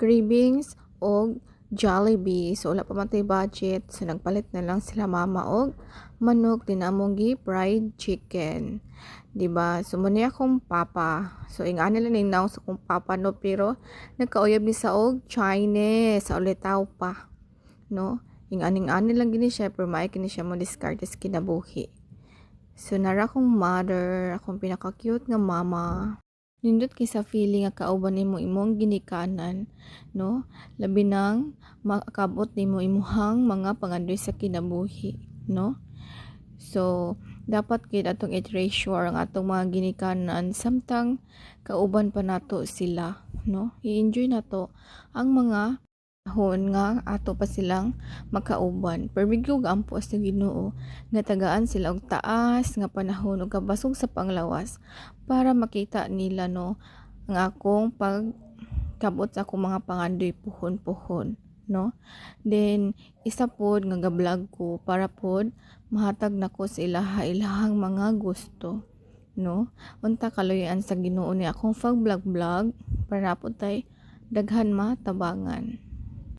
cravings og Jollibee. So wala pa man tay budget, so nagpalit na lang sila mama og manok din among fried chicken. Diba? So muna akong papa. So ingani lang ninaw sa kong papa no, pero nagkauyab ni sa og Chinese sa ulitaw pa. No? Ingani lang gini siya, pero maay kini siya mo discard sa kinabuhi. So nara akong mother, akong pinaka-cute nga mama. Nindot kay sa feeling nga kauban nimo imong ginikanan, no? Labi nang makabot nimo imuhang mga pangandoy sa kinabuhi, no? So dapat gid atong i-treasure ang atong mga ginikanan samtang kauban pa nato sila, no? I-enjoy nato ang mga panahon nga ato pa silang makauban. Perbigyo gaampo sa Ginoo nga tagaan sila og taas nga panahon ug kabasog sa panglawas para makita nila, no, ang akong pagkabot sa akong mga pangandoy puhon-puhon, no. Then isa pod nga ga-vlog ko para pod mahatag nako sa ilahang mga gusto, no. Unta kaloyan sa Ginoo ni akong pag-vlog para pod tay daghan matabangan.